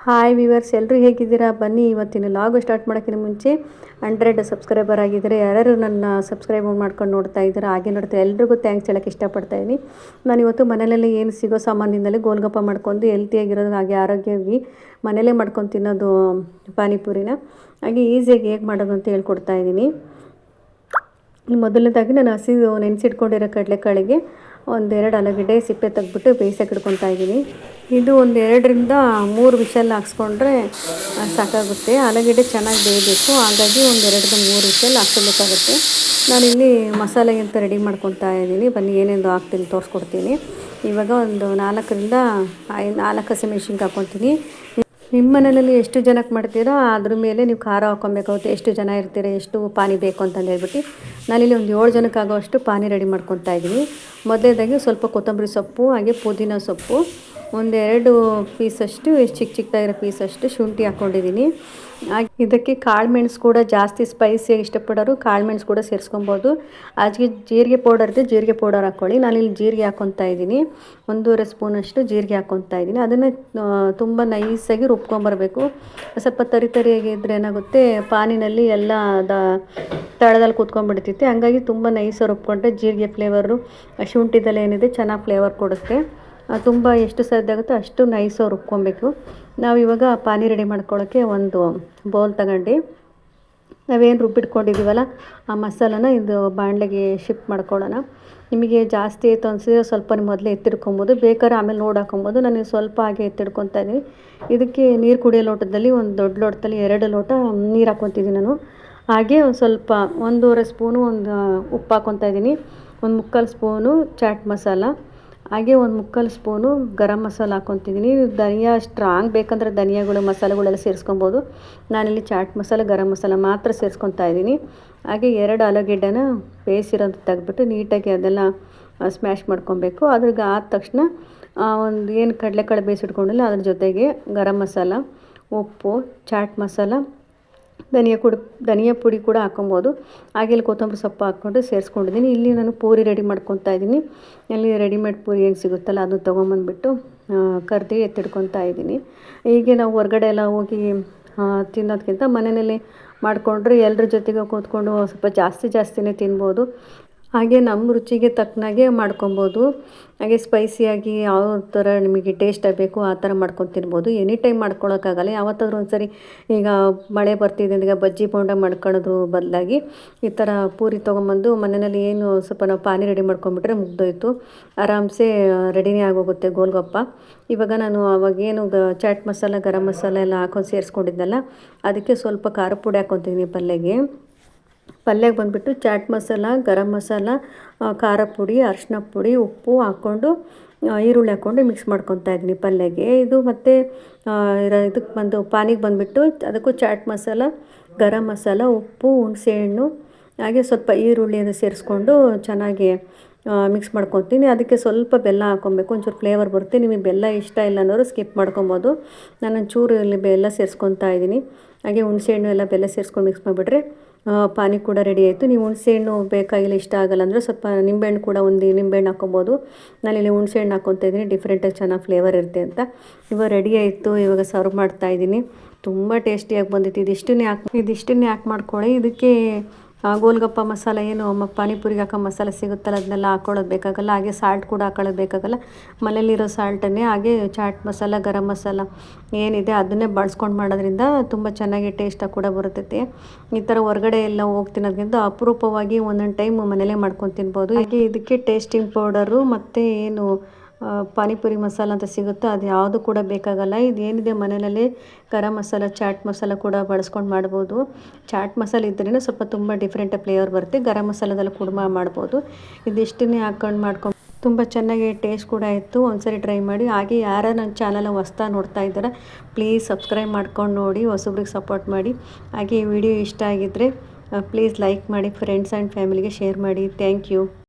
Hi viewers, ಎಲ್ಲರೂ ಹೇಗಿದ್ದೀರಾ? ಬನ್ನಿ ಇವತ್ತಿನ ಲಾಗ್ ಸ್ಟಾರ್ಟ್ ಮಾಡೋಕ್ಕಿಂತ ಮುಂಚೆ 100 ಸಬ್ಸ್ಕ್ರೈಬರ್ ಆಗಿದ್ದಾರೆ. ಯಾರ್ಯಾರು ನನ್ನ ಸಬ್ಸ್ಕ್ರೈಬ್ ಮಾಡ್ಕೊಂಡು ನೋಡ್ತಾ ಇದ್ದಾರೆ, ಹಾಗೆ ನೋಡ್ತಾರೆ, ಎಲ್ರಿಗೂ ಥ್ಯಾಂಕ್ಸ್ ಹೇಳೋಕ್ಕೆ ಇಷ್ಟಪಡ್ತಾ ಇದ್ದೀನಿ. ನಾನು ಇವತ್ತು ಮನೆಯಲ್ಲೇ ಏನು ಸಿಗೋ ಸಾಮಾನಿಂದಲೇ ಗೋಲ್ಗಪ್ಪ ಮಾಡ್ಕೊಂಡು ಹೆಲ್ತಿಯಾಗಿರೋದು, ಹಾಗೆ ಆರೋಗ್ಯವಾಗಿ ಮನೆಯಲ್ಲೇ ಮಾಡ್ಕೊಂಡು ತಿನ್ನೋದು ಪಾನಿಪುರಿನ ಹಾಗೆ ಈಸಿಯಾಗಿ ಹೇಗೆ ಮಾಡೋದು ಅಂತ ಹೇಳ್ಕೊಡ್ತಾ ಇದ್ದೀನಿ. ಮೊದಲನೇದಾಗಿ ನಾನು ನೆನೆಸಿಟ್ಕೊಂಡಿರೋ ಕಡಲೆಕಾಳಿಗೆ 1-2 ಆಲೂಗಡ್ಡೆ ಸಿಪ್ಪೆ ತೆಗೆದ್ಬಿಟ್ಟು ಬೇಯಿಸೋಕೆ ಇಟ್ಕೊತಾ ಇದ್ದೀನಿ. ಇದು 1-2 3 ವಿಷಲ್ ಹಾಕ್ಸ್ಕೊಂಡ್ರೆ ಸಾಕಾಗುತ್ತೆ. ಆಲೂಗಡ್ಡೆ ಚೆನ್ನಾಗಿ ಬೇಯಬೇಕು, ಹಾಗಾಗಿ 1-2-3 ವಿಷಲ್ ಹಾಕ್ಸ್ಕೊಬೇಕಾಗುತ್ತೆ. ನಾನಿಲ್ಲಿ ಮಸಾಲೆ ಅಂತ ರೆಡಿ ಮಾಡ್ಕೊತಾ ಇದ್ದೀನಿ. ಬನ್ನಿ ಏನೇನು ಹಾಕ್ತೀನಿ ತೋರಿಸ್ಕೊಡ್ತೀನಿ. ಇವಾಗ ಒಂದು 4 ಹಸಿಮೆಣ್ಸಿನ್ಕಾಯಿ ಹಾಕ್ಕೊತೀನಿ. ನಿಮ್ಮ ಮನೆಯಲ್ಲಿ ಎಷ್ಟು ಜನಕ್ಕೆ ಮಾಡ್ತೀರಾ ಅದ್ರ ಮೇಲೆ ನೀವು ಖಾರ ಹಾಕ್ಕೊಬೇಕಾಗುತ್ತೆ. ಎಷ್ಟು ಜನ ಇರ್ತೀರ, ಎಷ್ಟು ಪಾನಿ ಬೇಕು ಅಂತಂದು ಹೇಳ್ಬಿಟ್ಟು ನಾನಿಲ್ಲಿ ಒಂದು 7 ಜನಕ್ಕೆ ಆಗೋಷ್ಟು ಪಾನಿ ರೆಡಿ ಮಾಡ್ಕೊತಾ ಇದ್ದೀನಿ. ಮೊದಲನೇದಾಗಿ ಸ್ವಲ್ಪ ಕೊತ್ತಂಬರಿ ಸೊಪ್ಪು, ಹಾಗೆ ಪುದೀನ ಸೊಪ್ಪು, 1-2 ಪೀಸಷ್ಟು ಚಿಕ್ಕದಾಗಿರೋ ಪೀಸಷ್ಟು ಶುಂಠಿ ಹಾಕ್ಕೊಂಡಿದ್ದೀನಿ. ಹಾಗೆ ಇದಕ್ಕೆ ಕಾಳು ಮೆಣಸು ಕೂಡ ಜಾಸ್ತಿ ಸ್ಪೈಸಿಯಾಗಿ ಇಷ್ಟಪಡೋರು ಕಾಳು ಮೆಣಸು ಕೂಡ ಸೇರಿಸ್ಕೊಬೋದು. ಹಾಗೆ ಜೀರಿಗೆ ಪೌಡರ್ ಇದೆ, ಜೀರಿಗೆ ಪೌಡರ್ ಹಾಕ್ಕೊಳ್ಳಿ. ನಾನಿಲ್ಲಿ ಜೀರಿಗೆ ಹಾಕ್ಕೊತಾ ಇದ್ದೀನಿ, 1 ಸ್ಪೂನಷ್ಟು ಜೀರಿಗೆ ಹಾಕ್ಕೊತಾ ಇದ್ದೀನಿ. ಅದನ್ನು ತುಂಬ ನೈಸಾಗಿ ರುಬ್ಕೊಂಬರಬೇಕು. ಸ್ವಲ್ಪ ತರಿಯಾಗಿದ್ದರೆ ಏನಾಗುತ್ತೆ, ಪಾನಿನಲ್ಲಿ ಎಲ್ಲ ತಳದಲ್ಲಿ ಕೂತ್ಕೊಂಡ್ಬಿಡ್ತೈತೆ. ಹಂಗಾಗಿ ತುಂಬ ನೈಸಾಗಿ ರುಬ್ಕೊಂಡ್ರೆ ಜೀರಿಗೆ ಫ್ಲೇವರು ಶುಂಠಿದಲ್ಲಿ ಏನಿದೆ ಚೆನ್ನಾಗಿ ಫ್ಲೇವರ್ ಕೊಡುತ್ತೆ. ತುಂಬ ಎಷ್ಟು ಸಾಧ್ಯ ಆಗುತ್ತೋ ಅಷ್ಟು ನೈಸಾಗಿ ರುಬ್ಕೊಬೇಕು. ನಾವು ಇವಾಗ ಪಾನಿ ರೆಡಿ ಮಾಡ್ಕೊಳ್ಳೋಕ್ಕೆ ಒಂದು ಬೌಲ್ ತಗೊಂಡು ನಾವೇನು ರುಬ್ಬಿಟ್ಕೊಂಡಿದ್ದೀವಲ್ಲ ಆ ಮಸಾಲನ ಇದು ಬಾಣಲೆಗೆ ಶಿಫ್ಟ್ ಮಾಡ್ಕೊಳ್ಳೋಣ. ನಿಮಗೆ ಜಾಸ್ತಿ ಆಯಿತು ಅನಿಸಿದ್ರೆ ಸ್ವಲ್ಪ ಮೊದಲೇ ಎತ್ತಿಡ್ಕೊಬೋದು, ಬೇಕಾದ್ರೆ ಆಮೇಲೆ ನೋಡಿ ಹಾಕೊಬೋದು. ನಾನು ಸ್ವಲ್ಪ ಹಾಗೆ ಎತ್ತಿಡ್ಕೊತಾ ಇದ್ದೀನಿ. ಇದಕ್ಕೆ ನೀರು ಕುಡಿಯೋ ಲೋಟದಲ್ಲಿ ಒಂದು ದೊಡ್ಡ ಲೋಟದಲ್ಲಿ 2 ಲೋಟ ನೀರು ಹಾಕ್ಕೊತಿದ್ದೀನಿ ನಾನು. ಹಾಗೆ ಒಂದು ಸ್ವಲ್ಪ 1.5 ಸ್ಪೂನು ಉಪ್ಪು ಹಾಕ್ಕೊತಾ ಇದ್ದೀನಿ, 1/4 ಸ್ಪೂನು ಚಾಟ್ ಮಸಾಲ, ಹಾಗೆ 1/4 ಸ್ಪೂನು ಗರಂ ಮಸಾಲ ಹಾಕ್ಕೊತಿದ್ದೀನಿ. ಧನಿಯಾ ಸ್ಟ್ರಾಂಗ್ ಬೇಕಂದ್ರೆ ಧನಿಯಾಗಳು ಮಸಾಲೆಗಳೆಲ್ಲ ಸೇರಿಸ್ಕೊಬೋದು. ನಾನಿಲ್ಲಿ ಚಾಟ್ ಮಸಾಲ ಗರಂ ಮಸಾಲ ಮಾತ್ರ ಸೇರಿಸ್ಕೊತಾ ಇದ್ದೀನಿ. ಹಾಗೆ 2 ಆಲೂಗೆಡ್ಡೆನ ಬೇಯಿಸಿರೋದು ತೆಗೆದ್ಬಿಟ್ಟು ನೀಟಾಗಿ ಅದೆಲ್ಲ ಸ್ಮ್ಯಾಶ್ ಮಾಡ್ಕೊಬೇಕು. ಅದ್ರಿಗೆ ಆದ ತಕ್ಷಣ ಒಂದು ಏನು ಕಡಲೆಕಾಳು ಬೇಯಿಸಿಟ್ಕೊಂಡಿಲ್ಲ ಅದ್ರ ಜೊತೆಗೆ ಗರಂ ಮಸಾಲ, ಉಪ್ಪು, ಚಾಟ್ ಮಸಾಲ, ಧನಿಯಾ ಪುಡಿ ಕೂಡ ಹಾಕೊಬೋದು. ಹಾಗೆ ಇಲ್ಲಿ ಕೊತ್ತಂಬರಿ ಸೊಪ್ಪು ಹಾಕ್ಕೊಂಡು ಸೇರಿಸ್ಕೊಂಡಿದ್ದೀನಿ. ಇಲ್ಲಿ ನಾನು ಪೂರಿ ರೆಡಿ ಮಾಡ್ಕೊತಾ ಇದ್ದೀನಿ. ಅಲ್ಲಿ ರೆಡಿಮೇಡ್ ಪೂರಿ ಏನು ಸಿಗುತ್ತಲ್ಲ ಅದನ್ನು ತೊಗೊಂಬಂದ್ಬಿಟ್ಟು ಕರ್ದು ಎತ್ತಿಡ್ಕೊತಾ ಇದ್ದೀನಿ. ಹೀಗೆ ನಾವು ಹೊರಗಡೆ ಎಲ್ಲ ಹೋಗಿ ತಿನ್ನೋದಕ್ಕಿಂತ ಮನೆಯಲ್ಲಿ ಮಾಡಿಕೊಂಡ್ರೆ ಎಲ್ಲರ ಜೊತೆಗೆ ಕೂತ್ಕೊಂಡು ಸ್ವಲ್ಪ ಜಾಸ್ತಿನೇ ತಿನ್ಬೋದು. ಹಾಗೆ ನಮ್ಮ ರುಚಿಗೆ ತಕ್ಕನಾಗೆ ಮಾಡ್ಕೊಬೋದು. ಹಾಗೆ ಸ್ಪೈಸಿಯಾಗಿ ಯಾವ ಥರ ನಿಮಗೆ ಟೇಸ್ಟ್ ಆಗಬೇಕು ಆ ಥರ ಮಾಡ್ಕೊಂಡು ತಿನ್ಬೋದು. ಎನಿ ಟೈಮ್ ಮಾಡ್ಕೊಳಕ್ಕಾಗಲ್ಲ. ಯಾವತ್ತಾದ್ರೂ ಒಂದ್ಸರಿ ಈಗ ಮಳೆ ಬರ್ತಿದೆ ಈಗ ಬಜ್ಜಿ ಬೋಂಡ ಮಾಡ್ಕೊಳ್ಳೋದ್ರ ಬದಲಾಗಿ ಈ ಥರ ಪೂರಿ ತೊಗೊಂಬಂದು ಮನೆಯಲ್ಲಿ ಏನು ಸ್ವಲ್ಪ ನಾವು ಪಾನಿ ರೆಡಿ ಮಾಡ್ಕೊಂಬಿಟ್ರೆ ಮುಗ್ದೋಯ್ತು, ಆರಾಮ್ಸೆ ರೆಡಿನೇ ಆಗೋಗುತ್ತೆ ಗೋಲ್ಗಪ್ಪ. ಇವಾಗ ನಾನು ಅವಾಗೇನು ಚಾಟ್ ಮಸಾಲ ಗರಂ ಮಸಾಲ ಎಲ್ಲ ಹಾಕೊಂಡು ಸೇರಿಸ್ಕೊಂಡಿದ್ದೆನಲ್ಲ ಅದಕ್ಕೆ ಸ್ವಲ್ಪ ಖಾರ ಪುಡಿ ಹಾಕ್ಕೊತೀನಿ. ಪಲ್ಯಕ್ಕೆ ಬಂದುಬಿಟ್ಟು ಚಾಟ್ ಮಸಾಲ, ಗರಂ ಮಸಾಲ, ಖಾರ ಪುಡಿ, ಅರಿಶಿನ ಪುಡಿ, ಉಪ್ಪು ಹಾಕ್ಕೊಂಡು ಈರುಳ್ಳಿ ಹಾಕ್ಕೊಂಡು ಮಿಕ್ಸ್ ಮಾಡ್ಕೊತಾ ಇದ್ದೀನಿ ಪಲ್ಯಗೆ. ಇದು ಮತ್ತು ಇದಕ್ಕೆ ಬಂದು ಪಾನಿಗೆ ಬಂದುಬಿಟ್ಟು ಅದಕ್ಕೂ ಚಾಟ್ ಮಸಾಲ, ಗರಂ ಮಸಾಲ, ಉಪ್ಪು, ಹುಣಸೆಹಣ್ಣು, ಹಾಗೆ ಸ್ವಲ್ಪ ಈರುಳ್ಳಿಯನ್ನು ಸೇರಿಸ್ಕೊಂಡು ಚೆನ್ನಾಗಿ ಮಿಕ್ಸ್ ಮಾಡ್ಕೊತೀನಿ. ಅದಕ್ಕೆ ಸ್ವಲ್ಪ ಬೆಲ್ಲ ಹಾಕ್ಕೊಬೇಕು, ಒಂಚೂರು ಫ್ಲೇವರ್ ಬರುತ್ತೆ. ನಿಮಗೆ ಬೆಲ್ಲ ಇಷ್ಟ ಇಲ್ಲ ಅನ್ನೋರು ಸ್ಕಿಪ್ ಮಾಡ್ಕೊಬೋದು. ನಾನು ಒಂಚೂರು ಇಲ್ಲಿ ಬೆಲ್ಲ ಸೇರಿಸ್ಕೊತಾ ಇದ್ದೀನಿ. ಹಾಗೆ ಹುಣಸೆಹಣ್ಣು ಎಲ್ಲ ಬೆಲ್ಲ ಸೇರಿಸ್ಕೊಂಡು ಮಿಕ್ಸ್ ಮಾಡಿಬಿಟ್ರೆ ಪಾನಿ ಕೂಡ ರೆಡಿ ಆಯಿತು. ನೀವು ಹುಣಸೆಹಣ್ಣು ಬೇಕಾಗಿಲ್ಲ, ಇಷ್ಟ ಆಗಲ್ಲ ಅಂದರೆ ಸ್ವಲ್ಪ ನಿಂಬೆಹಣ್ಣು ಕೂಡ ಒಂದು ನಿಂಬೆಹಣ್ಣು ಹಾಕ್ಕೊಬೋದು. ನಾನಿಲ್ಲಿ ಹುಣಸೆಹಣ್ಣು ಹಾಕ್ಕೊತಾ ಇದ್ದೀನಿ, ಡಿಫ್ರೆಂಟಾಗಿ ಚೆನ್ನಾಗಿ ಫ್ಲೇವರ್ ಇರುತ್ತೆ ಅಂತ. ಇವಾಗ ರೆಡಿ ಆಯಿತು. ಇವಾಗ ಸರ್ವ್ ಮಾಡ್ತಾಯಿದ್ದೀನಿ. ತುಂಬ ಟೇಸ್ಟಿಯಾಗಿ ಬಂದಿತ್ತು. ಇದಿಷ್ಟನ್ನೇ ಹಾಕಿ ಮಾಡ್ಕೊಳ್ಳಿ. ಇದಕ್ಕೆ ಗೋಲ್ಗಪ್ಪ ಮಸಾಲ ಏನು ಪಾನಿಪುರಿಗೆ ಹಾಕೋ ಮಸಾಲೆ ಸಿಗುತ್ತಲ್ಲ ಅದನ್ನೆಲ್ಲ ಹಾಕ್ಕೊಳ್ಳೋದು ಬೇಕಾಗಲ್ಲ. ಹಾಗೆ ಸಾಲ್ಟ್ ಕೂಡ ಹಾಕೊಳ್ಳೋದು ಬೇಕಾಗಲ್ಲ. ಮನೇಲಿರೋ ಸಾಲ್ಟನ್ನೇ ಹಾಗೆ ಚಾಟ್ ಮಸಾಲ ಗರಂ ಮಸಾಲ ಏನಿದೆ ಅದನ್ನೇ ಬಳಸ್ಕೊಂಡು ಮಾಡೋದ್ರಿಂದ ತುಂಬ ಚೆನ್ನಾಗಿ ಟೇಸ್ಟಾಗಿ ಕೂಡ ಬರುತ್ತೈತೆ. ಈ ಥರ ಹೊರಗಡೆ ಎಲ್ಲ ಹೋಗಿ ತಿನ್ನೋದ್ರಿಂದ ಅಪರೂಪವಾಗಿ ಒಂದೊಂದು ಟೈಮ್ ಮನೇಲೇ ಮಾಡ್ಕೊಂಡು ತಿನ್ಬೋದು. ಹಾಗೆ ಇದಕ್ಕೆ ಟೇಸ್ಟಿಂಗ್ ಪೌಡರು ಮತ್ತು ಏನು ಪಾನಿಪುರಿ ಮಸಾಲ ಅಂತ ಸಿಗುತ್ತೋ ಅದು ಯಾವುದು ಕೂಡ ಬೇಕಾಗಲ್ಲ. ಇದೇನಿದೆ ಮನೆಯಲ್ಲೇ ಗರಂ ಮಸಾಲ ಚಾಟ್ ಮಸಾಲ ಕೂಡ ಬಳಸ್ಕೊಂಡು ಮಾಡ್ಬೋದು. ಚಾಟ್ ಮಸಾಲೆ ಇದ್ರೇ ಸ್ವಲ್ಪ ತುಂಬ ಡಿಫ್ರೆಂಟ್ ಫ್ಲೇವರ್ ಬರುತ್ತೆ. ಗರಂ ಮಸಾಲದಲ್ಲಿ ಕುರ್ಮಾ ಮಾಡ್ಬೋದು. ಇದಿಷ್ಟನ್ನೇ ಹಾಕ್ಕೊಂಡು ತುಂಬ ಚೆನ್ನಾಗಿ ಟೇಸ್ಟ್ ಕೂಡ ಇತ್ತು. ಒಂದ್ಸರಿ ಟ್ರೈ ಮಾಡಿ. ಹಾಗೆ ಯಾರು ನನ್ನ ಚಾನಲ್ ಹೊಸ್ದಾಗಿ ನೋಡ್ತಾ ಇದ್ದಾರೆ ಪ್ಲೀಸ್ ಸಬ್ಸ್ಕ್ರೈಬ್ ಮಾಡ್ಕೊಂಡು ನೋಡಿ, ಹೊಸಬ್ರಿಗೆ ಸಪೋರ್ಟ್ ಮಾಡಿ. ಹಾಗೆ ಈ ವಿಡಿಯೋ ಇಷ್ಟ ಆಗಿದ್ದರೆ ಪ್ಲೀಸ್ ಲೈಕ್ ಮಾಡಿ, ಫ್ರೆಂಡ್ಸ್ ಆ್ಯಂಡ್ ಫ್ಯಾಮಿಲಿಗೆ ಶೇರ್ ಮಾಡಿ. Thank you.